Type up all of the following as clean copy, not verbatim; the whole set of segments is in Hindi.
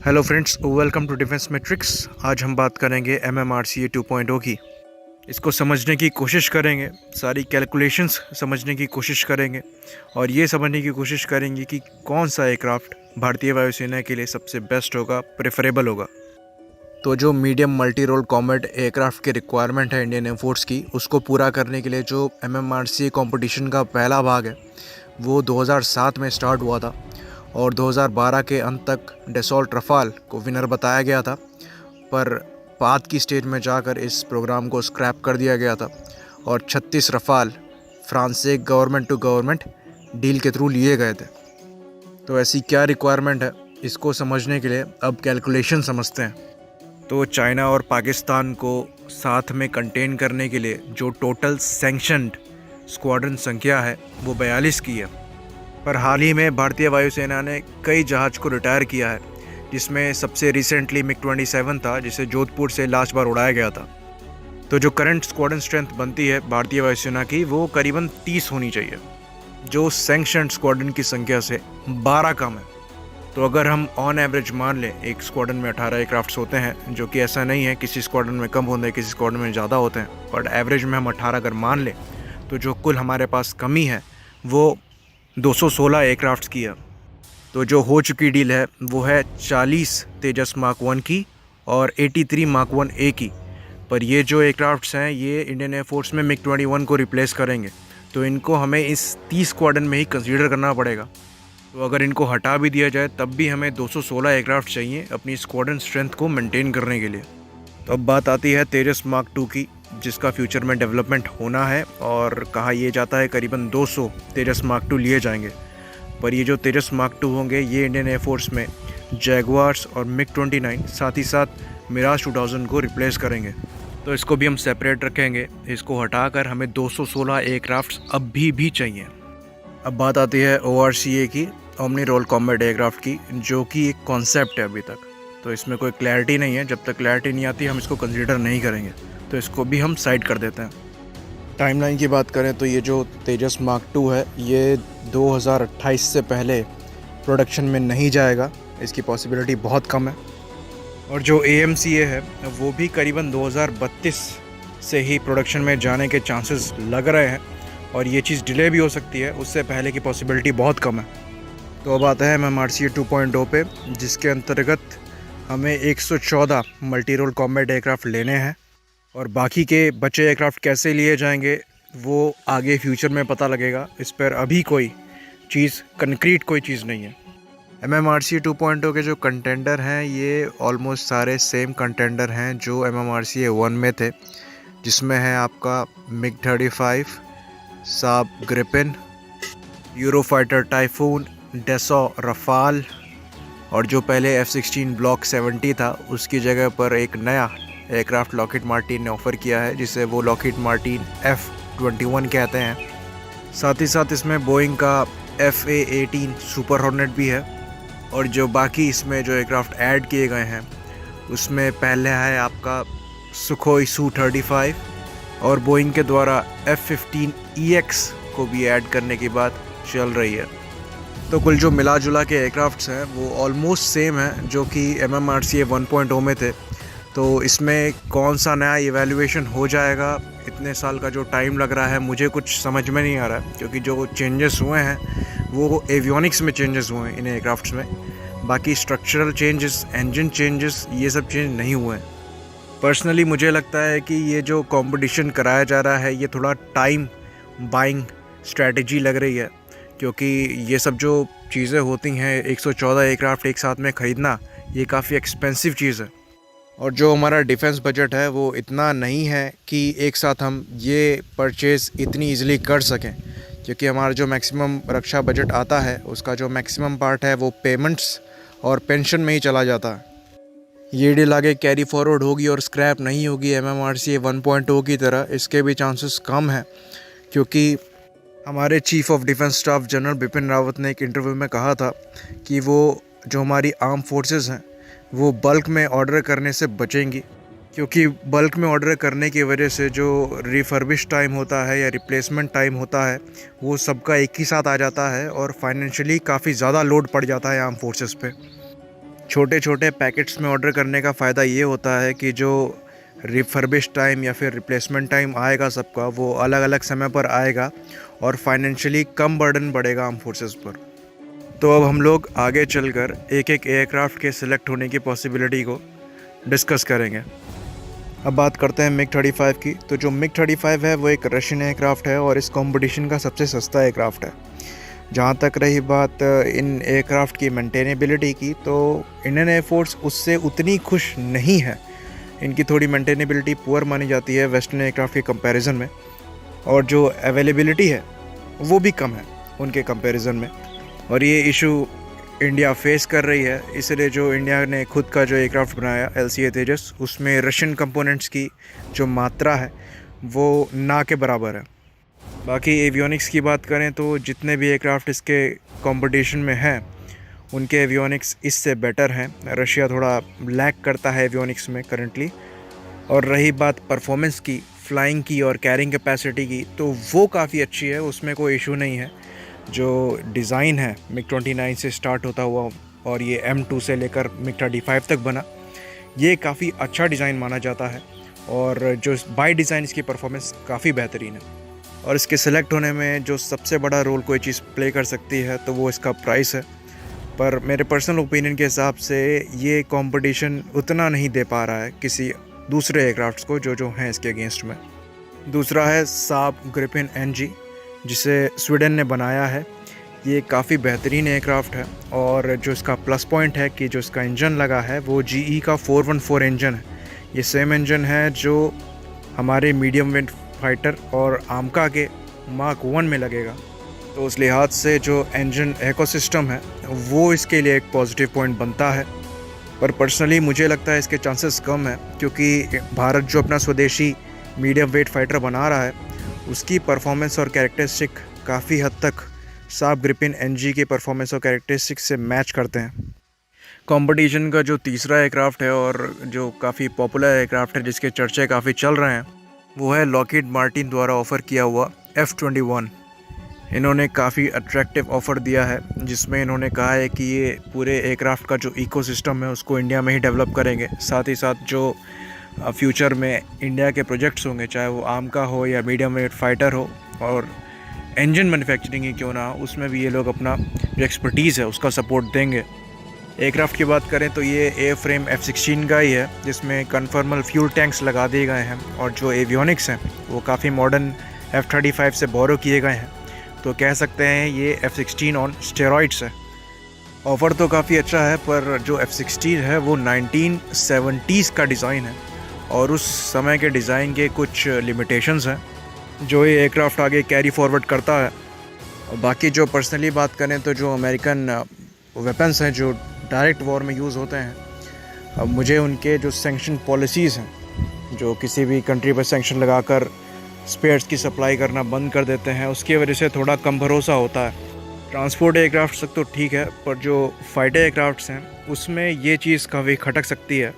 Hello friends, welcome to Defence Matrix. आज हम बात करेंगे MMRCA 2.0 की। इसको समझने की कोशिश करेंगे, सारी कैलकुलेशंस समझने की कोशिश करेंगे और ये समझने की कोशिश करेंगे कि कौन सा एयरक्राफ्ट भारतीय वायुसेना के लिए सबसे बेस्ट होगा, प्रेफरेबल होगा। तो जो medium multi role combat aircraft की रिक्वायरमेंट है इंडियन एयरफोर्स की, उसको पूरा करने के लिए जो MMRCA कंपटीशन का पहला भाग है वो 2007 में स्टार्ट हुआ था और 2012 के अंत तक डेसॉल्ट रफाल को विनर बताया गया था, पर बाद की स्टेज में जाकर इस प्रोग्राम को स्क्रैप कर दिया गया था और 36 रफाल फ्रांस से गवर्नमेंट टू गवर्नमेंट डील के थ्रू लिए गए थे। तो ऐसी क्या रिक्वायरमेंट है, इसको समझने के लिए अब कैलकुलेशन समझते हैं। तो चाइना और पाकिस्तान को साथ में कंटेन करने के लिए जो टोटल सैंक्शनड स्क्वाड्रन संख्या है वो 42 की है, पर हाल ही में भारतीय वायुसेना ने कई जहाज़ को रिटायर किया है, जिसमें सबसे रिसेंटली MiG-27 था, जिसे जोधपुर से लास्ट बार उड़ाया गया था। तो जो करंट स्क्वाड्रन स्ट्रेंथ बनती है भारतीय वायुसेना की वो करीबन 30 होनी चाहिए, जो सैंक्शनड स्क्वाड्रन की संख्या से 12 कम है। तो अगर हम ऑन एवरेज मान लें एक स्क्वाड्रन में 18 एयरक्राफ्ट्स होते हैं, जो कि ऐसा नहीं है, किसी स्क्वाड्रन में कम होते हैं, किसी स्क्वाड्रन में ज़्यादा होते हैं, बट एवरेज में हम 18 अगर मान लें तो जो कुल हमारे पास कमी है वो 216 एयरक्राफ्ट्स की है। तो जो हो चुकी डील है वो है 40 तेजस मार्क 1 की और 83 मार्क 1A की। पर ये जो एयरक्राफ्ट्स हैं ये इंडियन एयरफोर्स में MiG-21 को रिप्लेस करेंगे, तो इनको हमें इस 30 स्क्वाड्रन में ही कंसीडर करना पड़ेगा। तो अगर इनको हटा भी दिया जाए तब भी हमें 216 एयरक्राफ्ट चाहिए अपनी स्क्वाड्रन स्ट्रेंथ को मेंटेन करने के लिए। तो अब बात आती है तेजस मार्क 2 की, जिसका फ्यूचर में डेवलपमेंट होना है और कहा यह जाता है करीबन 200 तेजस मार्क 2 लिए जाएंगे। पर ये जो तेजस मार्क 2 होंगे ये इंडियन एयरफोर्स में जैगुआर्स और MiG-29 साथ ही साथ मिराज 2000 को रिप्लेस करेंगे। तो इसको भी हम सेपरेट रखेंगे, इसको हटाकर हमें 216 एयरक्राफ्ट्स अब भी चाहिए। अब बात आती है ORCA की, ओमनी रोल कॉम्बैट एयरक्राफ्ट की, जो कि एक कॉन्सेप्ट है अभी तक। तो इसमें कोई क्लैरिटी नहीं है, जब तक क्लैरिटी नहीं आती हम इसको कंसीडर नहीं करेंगे, तो इसको भी हम साइड कर देते हैं। टाइमलाइन की बात करें तो ये जो तेजस मार्क 2 है ये 2028 से पहले प्रोडक्शन में नहीं जाएगा, इसकी पॉसिबिलिटी बहुत कम है। और जो AMCA है वो भी करीबन 2032 से ही प्रोडक्शन में जाने के चांसेस लग रहे हैं और ये चीज़ डिले भी हो सकती है, उससे पहले की पॉसिबिलिटी बहुत कम है। तो अब आता है MMRCA 2.0 पे, जिसके अंतर्गत हमें 114 मल्टी रोल कॉम्बैट एयरक्राफ्ट लेने हैं और बाकी के बचे एयरक्राफ्ट कैसे लिए जाएंगे वो आगे फ्यूचर में पता लगेगा। इस पर अभी कोई चीज़ कंक्रीट कोई चीज़ नहीं है। MMRCA 2.0 के जो कंटेंडर हैं ये ऑलमोस्ट सारे सेम कंटेंडर हैं जो MMRCA 1 में थे, जिसमें है आपका MiG-35, साब ग्रिपिन, यूरोफाइटर टाइफून, डेसो रफाल और जो पहले F-16 ब्लॉक 70 था उसकी जगह पर एक नया एयरक्राफ्ट लॉकहीड मार्टिन ने ऑफ़र किया है, जिसे वो लॉकहीड मार्टिन F-21 कहते हैं। साथ ही साथ इसमें बोइंग का FA-18 सुपर हॉर्नेट भी है। और जो बाकी इसमें जो एयरक्राफ्ट ऐड किए गए हैं उसमें पहले है आपका सुखोई Su-35 और बोइंग के द्वारा F-15EX को भी ऐड करने की बात चल रही है। तो कुल जो मिला जुला के एयरक्राफ्ट्स हैं वो ऑलमोस्ट सेम है जो कि MMRCA 1.0 में थे। तो इसमें कौन सा नया इवैल्यूएशन हो जाएगा, इतने साल का जो टाइम लग रहा है मुझे कुछ समझ में नहीं आ रहा है, क्योंकि जो चेंजेस हुए हैं वो एवियोनिक्स में चेंजेस हुए हैं इन एयरक्राफ्ट्स में। बाकी स्ट्रक्चरल चेंजेस, इंजन चेंजेस, ये सब चेंज नहीं हुए हैं। पर्सनली मुझे लगता है कि ये जो कंपटीशन कराया जा रहा है ये थोड़ा टाइम बाइंग स्ट्रैटेजी लग रही है, क्योंकि ये सब जो चीज़ें होती हैं 114 एयरक्राफ्ट एक साथ में ख़रीदना ये काफ़ी एक्सपेंसिव चीज़ है और जो हमारा डिफेंस बजट है वो इतना नहीं है कि एक साथ हम ये परचेज़ इतनी ईज़िली कर सकें, क्योंकि हमारा जो मैक्सिमम रक्षा बजट आता है उसका जो मैक्सिमम पार्ट है वो पेमेंट्स और पेंशन में ही चला जाता है। ये डील आगे कैरी फॉरवर्ड होगी और स्क्रैप नहीं होगी MMRCA 1.0 की तरह, इसके भी चांसेस कम हैं, क्योंकि हमारे chief of defence staff general Bipin Rawat ने एक इंटरव्यू में कहा था कि वो जो हमारी आर्म फोर्सेस हैं वो बल्क में ऑर्डर करने से बचेंगी, क्योंकि बल्क में ऑर्डर करने की वजह से जो रिफर्बिश टाइम होता है या रिप्लेसमेंट टाइम होता है वो सबका एक ही साथ आ जाता है और फाइनेंशियली काफ़ी ज़्यादा लोड पड़ जाता है आर्म फोर्सेस पे। छोटे छोटे पैकेट्स में ऑर्डर करने का फ़ायदा ये होता है कि जो रिफर्बिश टाइम या फिर रिप्लेसमेंट टाइम आएगा सबका, वो अलग अलग समय पर आएगा और फाइनेंशियली कम बर्डन बढ़ेगा आर्म फोर्सेस पर। तो अब हम लोग आगे चलकर एक एक एयरक्राफ्ट के सिलेक्ट होने की पॉसिबिलिटी को डिस्कस करेंगे। अब बात करते हैं मिग 35 की। तो जो मिग 35 है वो एक रशियन एयरक्राफ्ट है और इस कंपटीशन का सबसे सस्ता एयरक्राफ्ट है। जहाँ तक रही बात इन एयरक्राफ्ट की मेंटेनेबिलिटी की, तो इंडियन एयरफोर्स उससे उतनी खुश नहीं है। इनकी थोड़ी मेंटेनेबिलिटी पुअर मानी जाती है वेस्टर्न एयरक्राफ्ट के कंपैरिजन में, और जो अवेलेबिलिटी है वो भी कम है उनके कंपैरिजन में। और ये इशू इंडिया फेस कर रही है, इसलिए जो इंडिया ने खुद का जो एयरक्राफ्ट बनाया LCA तेजस, उसमें रशियन कंपोनेंट्स की जो मात्रा है वो ना के बराबर है। बाकी एवियोनिक्स की बात करें तो जितने भी एयरक्राफ्ट इसके कंपटीशन में हैं उनके एवियोनिक्स इससे बेटर हैं। रशिया थोड़ा लैग करता है एवियोनिक्स में करंटली। और रही बात परफॉर्मेंस की, फ्लाइंग की और कैरिंग कैपेसिटी की, तो वो काफ़ी अच्छी है, उसमें कोई इशू नहीं है। जो डिज़ाइन है मिग 29 से स्टार्ट होता हुआ और ये M2 से लेकर मिग 35 तक बना, ये काफ़ी अच्छा डिज़ाइन माना जाता है और जो बाय डिज़ाइन इसकी परफॉर्मेंस काफ़ी बेहतरीन है। और इसके सेलेक्ट होने में जो सबसे बड़ा रोल कोई चीज़ प्ले कर सकती है तो वो इसका प्राइस है। पर मेरे पर्सनल ओपिनियन के हिसाब से ये कंपटीशन उतना नहीं दे पा रहा है किसी दूसरे एयरक्राफ्ट्स को जो हैं इसके अगेंस्ट में। दूसरा है साब ग्रिफिन NG, जिसे स्वीडन ने बनाया है। ये काफ़ी बेहतरीन एयरक्राफ्ट है और जो इसका प्लस पॉइंट है कि जो इसका इंजन लगा है वो GE का 414 इंजन है। ये सेम इंजन है जो हमारे मीडियम विंग फाइटर और आमका के मार्क 1 में लगेगा। तो उस लिहाज से जो इंजन इकोसिस्टम है वो इसके लिए एक पॉजिटिव पॉइंट बनता है। पर पर्सनली मुझे लगता है इसके चांसेस कम है, क्योंकि भारत जो अपना स्वदेशी मीडियम वेट फाइटर बना रहा है उसकी परफॉर्मेंस और कैरेक्टरिस्टिक काफ़ी हद तक साब ग्रिफिन NG के परफॉर्मेंस और कैरेक्टरिस्टिक से मैच करते हैं। कंपटीशन का जो तीसरा एयरक्राफ्ट है और जो काफ़ी पॉपुलर एयरक्राफ्ट है जिसके चर्चे काफ़ी चल रहे हैं, वो है लॉकहीड मार्टिन द्वारा ऑफ़र किया हुआ F-21। इन्होंने काफ़ी अट्रैक्टिव ऑफ़र दिया है जिसमें इन्होंने कहा है कि ये पूरे एयरक्राफ्ट का जो इकोसिस्टम है उसको इंडिया में ही डेवलप करेंगे। साथ ही साथ जो फ्यूचर में इंडिया के प्रोजेक्ट्स होंगे, चाहे वो आर्म का हो या मीडियम वेट फाइटर हो और इंजन मैन्युफैक्चरिंग ही क्यों ना हो, उसमें भी ये लोग अपना जो एक्सपर्टीज़ है उसका सपोर्ट देंगे। एयरक्राफ्ट की बात करें तो ये एयर फ्रेम F-16 का ही है जिसमें कन्फर्मल फ्यूल टैंक्स लगा दिए गए हैं और जो एवियोनिक्स हैं वो काफ़ी मॉडर्न F-35 से बोरो किए गए हैं। तो कह सकते हैं ये F-16 ऑन स्टेरॉइड्स है। ऑफ़र तो काफ़ी अच्छा है, पर जो F-16 है वो 1970s का डिज़ाइन है और उस समय के डिज़ाइन के कुछ लिमिटेशंस हैं जो ये एयरक्राफ्ट आगे कैरी फॉरवर्ड करता है। और बाकी जो पर्सनली बात करें तो जो अमेरिकन वेपन्स हैं जो डायरेक्ट वॉर में यूज़ होते हैं, अब मुझे उनके जो सैंक्शन पॉलिसीज़ हैं, जो किसी भी कंट्री पर सैंक्शन लगाकर स्पेयर्स की सप्लाई करना बंद कर देते हैं, उसकी वजह से थोड़ा कम भरोसा होता है। ट्रांसपोर्ट एयरक्राफ्ट तक तो ठीक है, पर जो फाइटर एयरक्राफ्ट्स हैं उसमें ये चीज़ काफ़ी खटक सकती है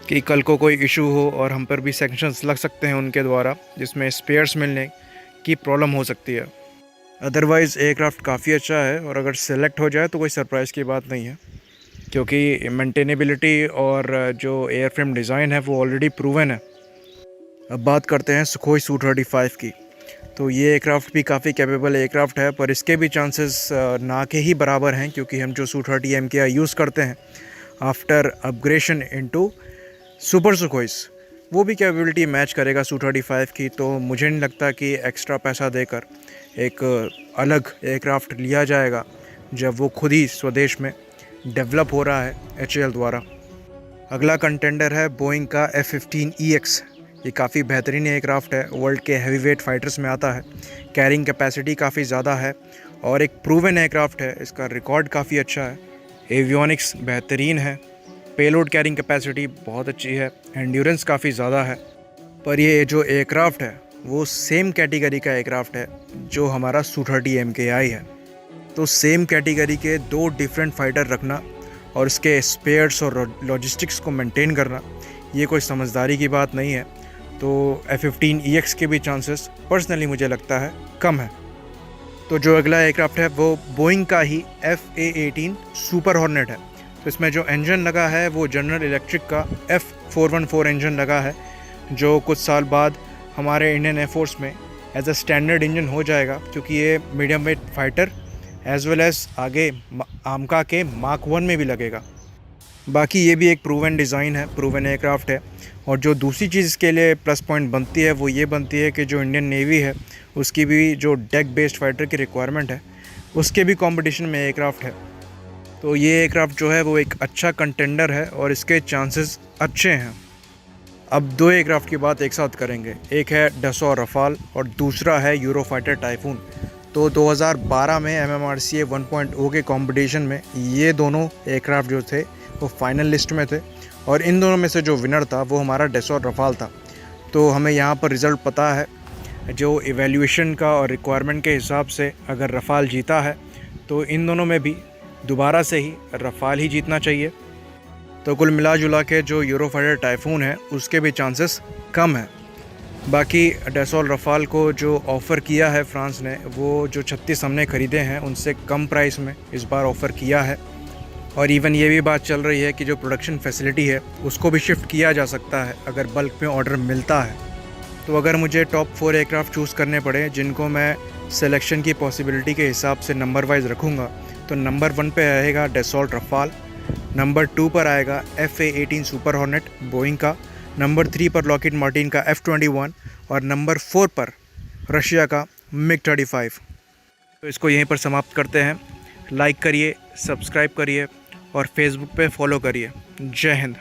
कि कल को कोई इशू हो और हम पर भी सैंक्शंस लग सकते हैं उनके द्वारा, जिसमें स्पेयर्स मिलने की प्रॉब्लम हो सकती है। अदरवाइज़ एयरक्राफ्ट काफ़ी अच्छा है और अगर सेलेक्ट हो जाए तो कोई सरप्राइज़ की बात नहीं है, क्योंकि मेंटेनेबिलिटी और जो एयरफ्रेम डिज़ाइन है वो ऑलरेडी प्रूवन है। अब बात करते हैं सुखोई Su-35 की। तो ये एयरक्राफ्ट भी काफ़ी कैपेबल एयरक्राफ्ट है, पर इसके भी चांसेस ना के ही बराबर हैं, क्योंकि हम जो Su-30 MKI यूज़ करते हैं आफ्टर अपग्रेडेशन इनटू सुपर सुखोइस, वो भी कैपेबिलिटी मैच करेगा Su-35 की। तो मुझे नहीं लगता कि एक्स्ट्रा पैसा देकर एक अलग एयरक्राफ्ट लिया जाएगा जब वो खुद ही स्वदेश में डेवलप हो रहा है HAL द्वारा। अगला कंटेंडर है बोइंग का F-15EX। ये काफ़ी बेहतरीन एयरक्राफ्ट है, वर्ल्ड के हैवी वेट फाइटर्स में आता है, कैरिंग कैपेसिटी काफ़ी ज़्यादा है और एक प्रूवन एयरक्राफ्ट है। इसका रिकॉर्ड काफ़ी अच्छा है, एवियोनिक्स बेहतरीन है, पेलोड कैरिंग कैपेसिटी बहुत अच्छी है, एंड्योरेंस काफ़ी ज़्यादा है। पर ये जो एयरक्राफ्ट है वो सेम कैटेगरी का एयरक्राफ्ट है जो हमारा Su-30 MKI है। तो सेम कैटेगरी के दो डिफरेंट फाइटर रखना और इसके स्पेयर्स और लॉजिस्टिक्स को मेंटेन करना, ये कोई समझदारी की बात नहीं है। तो F-15EX के भी चांसेस पर्सनली मुझे लगता है कम है। तो जो अगला एयरक्राफ्ट है वो बोइंग का ही FA-18 सुपर हॉर्नेट है। तो इसमें जो इंजन लगा है वो जनरल इलेक्ट्रिक का F414 इंजन लगा है, जो कुछ साल बाद हमारे इंडियन एयरफोर्स में एज अ स्टैंडर्ड इंजन हो जाएगा, क्योंकि ये medium weight fighter as well as आगे आमका के मार्क 1 में भी लगेगा। बाकी ये भी एक प्रूवन डिज़ाइन है, प्रूवन एयरक्राफ्ट है। और जो दूसरी चीज़ इसके लिए प्लस पॉइंट बनती है वो ये बनती है कि जो इंडियन नेवी है उसकी भी जो डेक बेस्ड फाइटर की रिक्वायरमेंट है उसके भी कंपटीशन में एयरक्राफ्ट है। तो ये एयरक्राफ्ट जो है वो एक अच्छा कंटेंडर है और इसके चांसेस अच्छे हैं। अब दो एयरक्राफ्ट की बात एक साथ करेंगे, एक है डसॉ रफाल और दूसरा है यूरोफाइटर टाइफून। तो 2012 में MMRCA 1.0 के कंपटीशन में ये दोनों एयरक्राफ्ट जो थे वो फाइनल लिस्ट में थे और इन दोनों में से जो विनर था वो हमारा डसॉ रफाल था। तो हमें यहाँ पर रिज़ल्ट पता है, जो इवैल्यूएशन का और रिक्वायरमेंट के हिसाब से अगर रफाल जीता है तो इन दोनों में भी दोबारा से ही रफाल ही जीतना चाहिए। तो कुल मिला जुला के जो यूरोफाइटर टाइफून है उसके भी चांसेस कम हैं। बाकी डसॉ रफाल को जो ऑफ़र किया है फ्रांस ने, वो जो 36 हमने ख़रीदे हैं उनसे कम प्राइस में इस बार ऑफ़र किया है। और इवन ये भी बात चल रही है कि जो प्रोडक्शन फैसिलिटी है उसको भी शिफ्ट किया जा सकता है अगर बल्क में ऑर्डर मिलता है। तो अगर मुझे टॉप 4 एयरक्राफ्ट चूज़ करने पड़े जिनको मैं सिलेक्शन की पॉसिबिलिटी के हिसाब से नंबर वाइज रखूँगा, तो नंबर 1 पे रहेगा डसॉ रफाल, नंबर 2 पर आएगा FA-18 सुपर हॉर्नेट बोइंग का, नंबर 3 पर लॉकहीड मार्टिन का F-21 और नंबर 4 पर रशिया का MiG-35। तो इसको यहीं पर समाप्त करते हैं। लाइक करिए, सब्सक्राइब करिए और फेसबुक पे फॉलो करिए। जय हिंद।